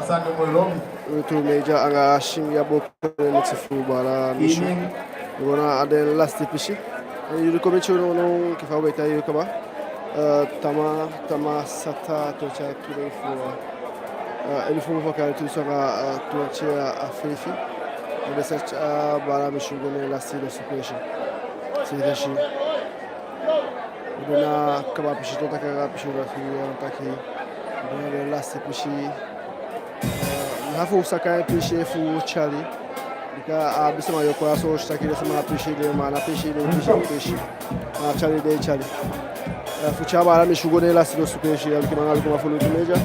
Retour Major anga shimya bokone netifu bala mishu. Gona adel last pishi. Yuri komicho no kifa weta yukaba. Tama sata tocha turefu. Elifu foka tu sanga tuachia afefi. Research bala mishu gone last no situation. Sidashi. Gona kaba pishi to taka pishi rafi taki. Gona last pishi. Hafu saka pishi fu Charlie. Ika abisema yoko aso shtakile sama pishi de mana pishi de pishi. Charlie de Charlie. Fuchaba ala mishugone la silo supeshi alikimanga alikuma fulu tumeja.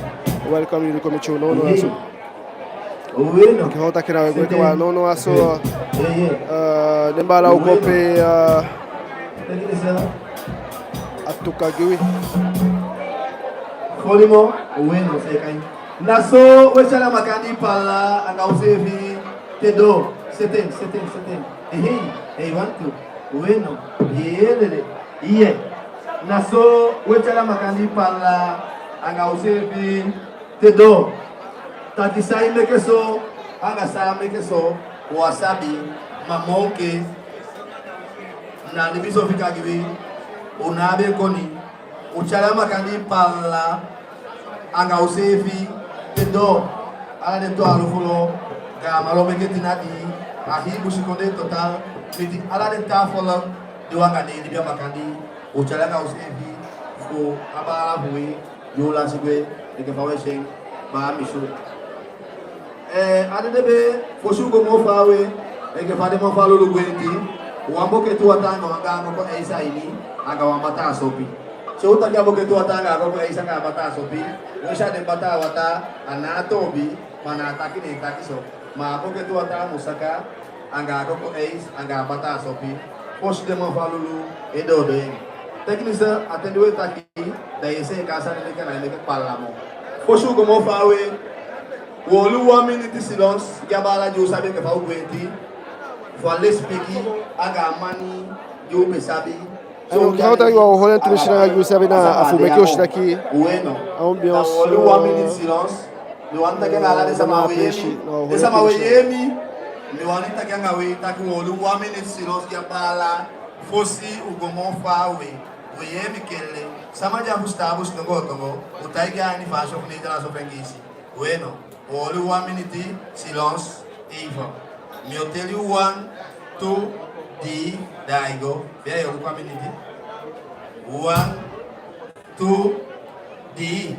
Welcome you come to no aso. Bueno. Que hota kira we kwa no aso. Dembala ukope atuka giwi. Kolimo bueno sekai. Naso wechala makandi pala anga usevi tedo seten. Hey want to. Bueno. Yele. Iye. Naso wechala makandi pala anga usevi tedo. Takisai mekeso anga sa mekeso wasabi mamoke na libiso fika giwi unabe koni uchala makandi pala anga usevi tedo ala de to alufulo ga malome ketinadi ahi bushikonde total miti ala de tafola diwanga ni libya makandi uchala anga usevi fo abala buwi yola sigwe de kefawe sheng ba mishu adebe foshugo mo fawe eke fade mo falo lu gwenti wambo ke tu atanga wanga ko Aisa ini aga wamata sopi so utakia bo ke tu atanga ko Aisa ga mata sopi wesha de bata wata anatobi mana takini takiso ma bo ke tu atanga musaka anga ko Aisa anga bata sopi pos de mo falo lu edo de teknisa atendwe taki da ese casa ne kana ne palamo foshugo mo fawe Wolu 1 minute silence gabala jo sabe ke fa ugwenti for less speaking aga mani jo be sabe so hota yo holen tumishira yo sabe na afumeke oshitaki bueno ambiance wolu 1 minute silence ni wanta ke ngala de sama we yemi ni wanta ke ngawe taki wolu 1 minute silence gabala fosi ugomo fa we yemi kele sama ja bustabu stongo utaiga ni fa shop ni dala so pengisi bueno Only 1 minute silence Eva. Me eu tell you 1, 2, 3, there you go. There you go, 1 minute. 1, 2, 3.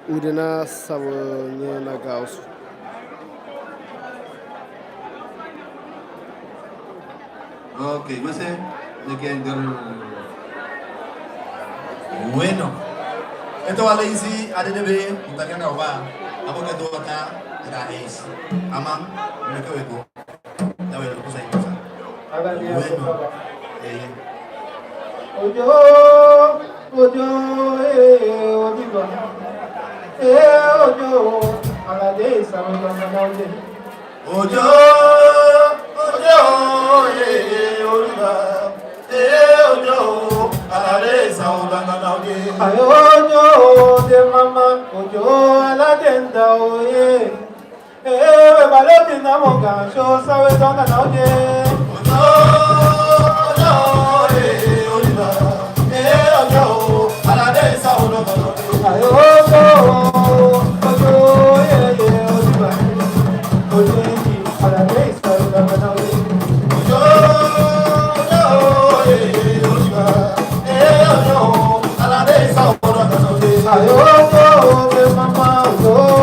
Udena sabonye na gausu. Okay, você quer bueno. Esto vale isi adedebe utakanga wa abo ke dota da is. Amam me ko ego. Dawe ko sai cosa. Bueno. Ojo odiba. Ojo alade samonga naude. Ojo odiba. Ojo alade samonga naude. Ayo de mama ojo alade ndaoye. Baloti na monga sho sawe tonga naude. Ayo, mama,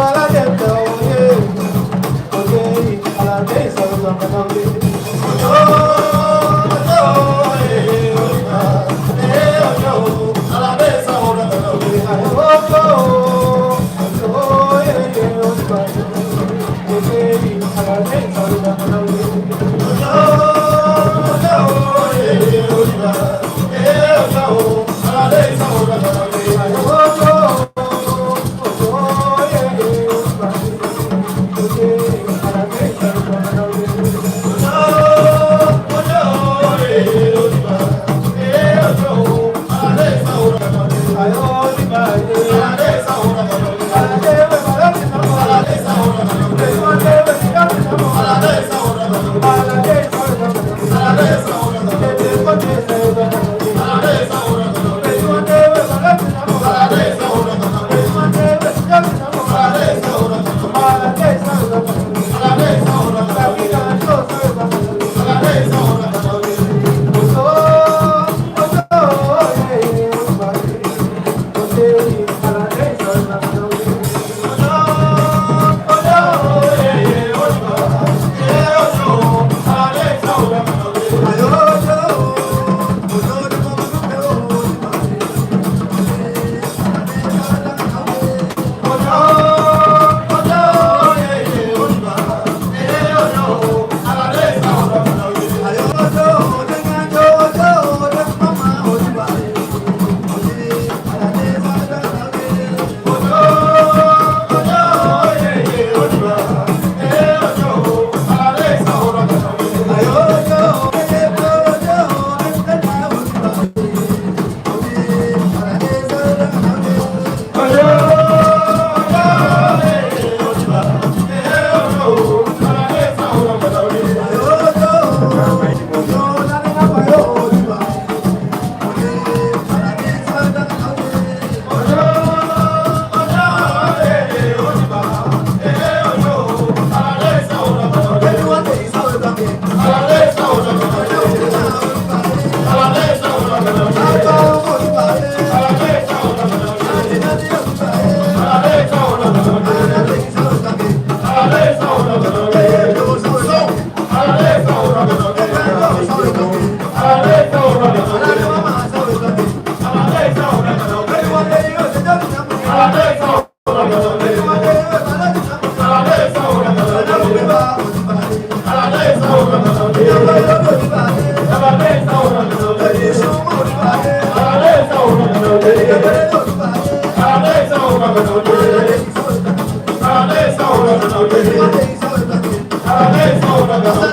Yeah.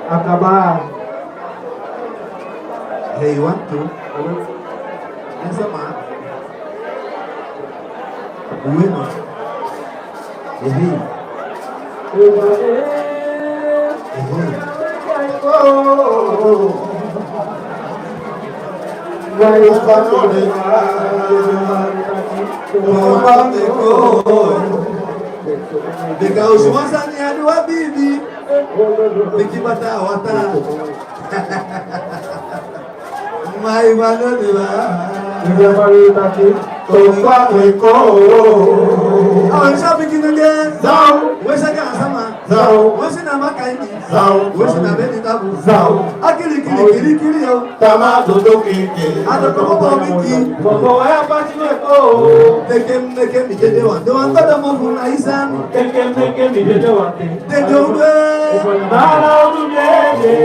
Acabar. Hey, you want to? Essa marca. Bueno. Dekat usuasa ni ada wabibi. Diki bata wata. Mai mana dia? Dia mari tadi. Tomba weko. Awak siapa bikin lagi? Zau. Wesa kan sama. Zau. Wesa nama kaini. Zau. Wesa nama beli tabu. Zau. Kiri yo. Tama dodo kiki. Ada kau biki. Bobo ya pasti weko. Tekem mi jadi wan. Dewan pada mau pun aisan. Tekem mi jadi wate. Jadi udah. Nara udu jadi.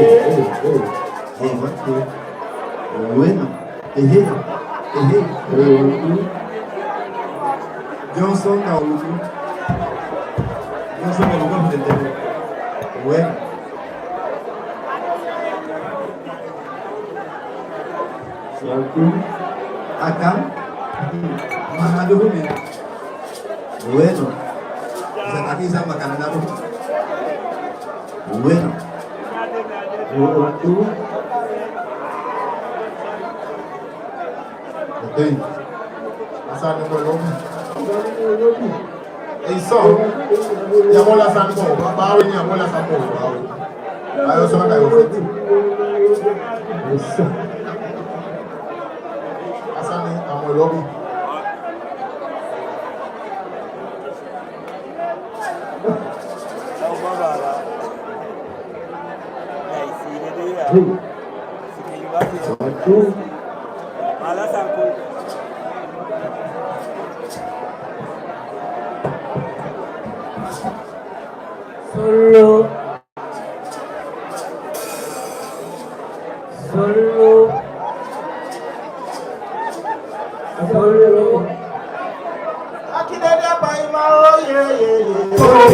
Bueno. Johnson na udu. Johnson na udu mtendele. Bueno. Akan. Mana dulu ni? Bueno. Esa aquí se llama Canadá. Bueno. Ok. Asante por lo Isso. Ya bola sanko. Bawo ni bola sanko. Bawo. Ayo so ka yo. Asante amolobi. Solo Aqui dentro é pai, mal, Oh,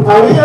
Había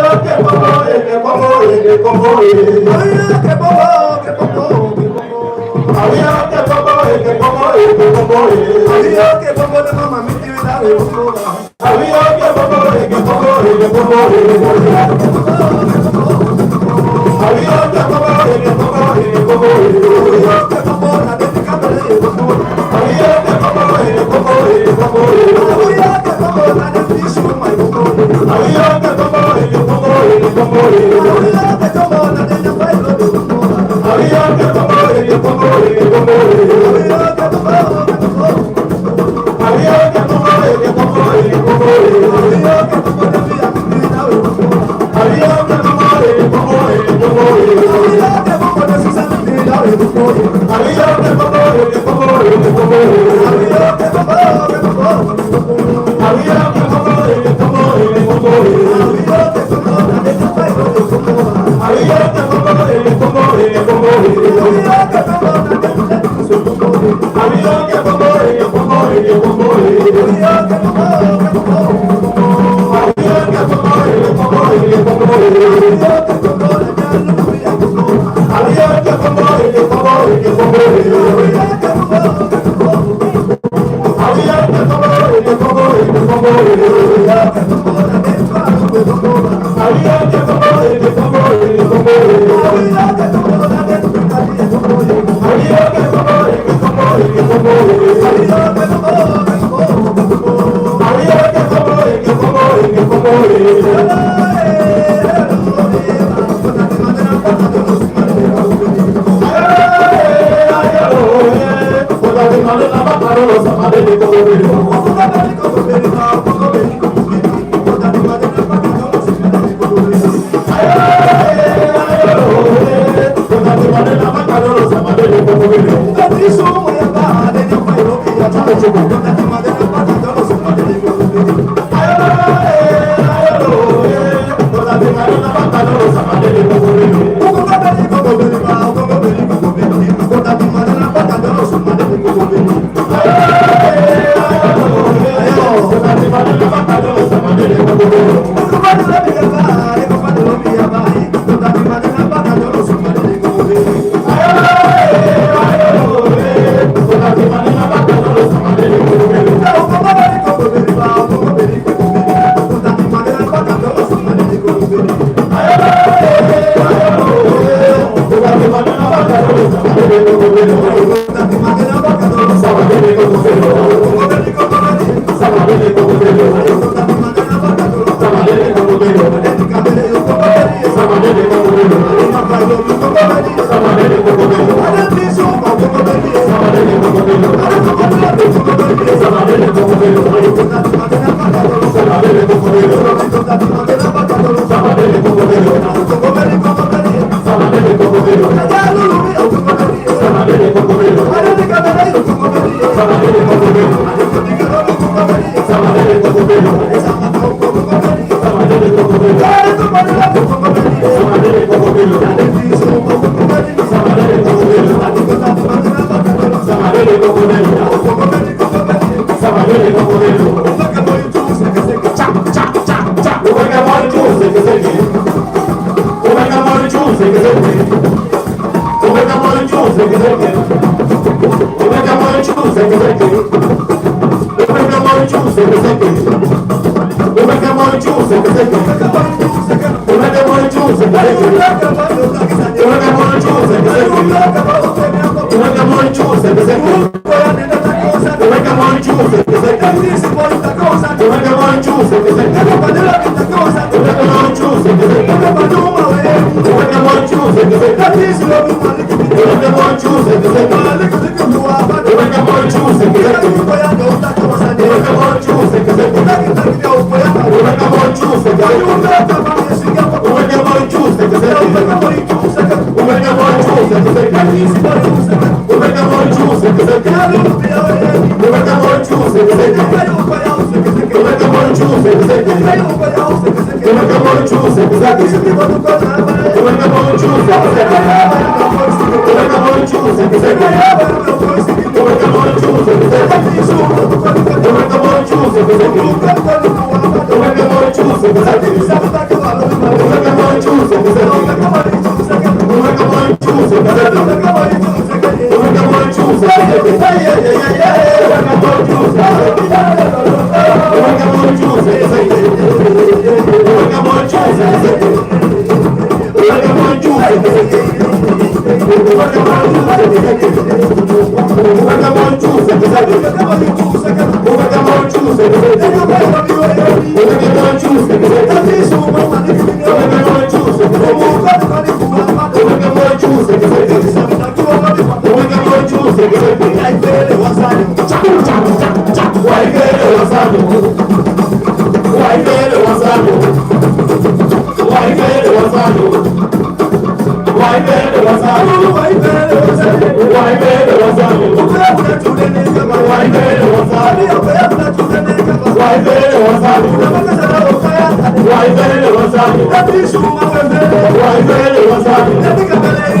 Why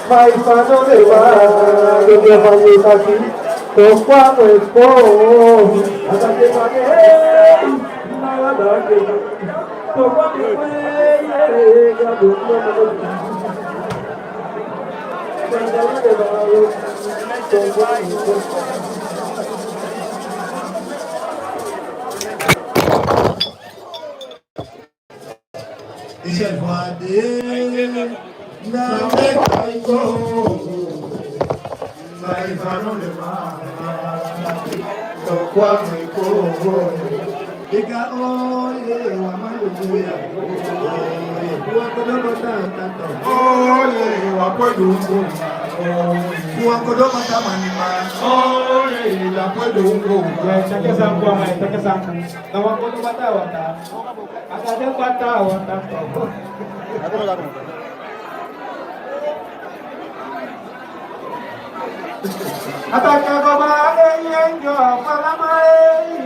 Vai para levar, que te vamos aqui, tô com o povo, até que vai, nada que tô com Ataka baba yenyo palamae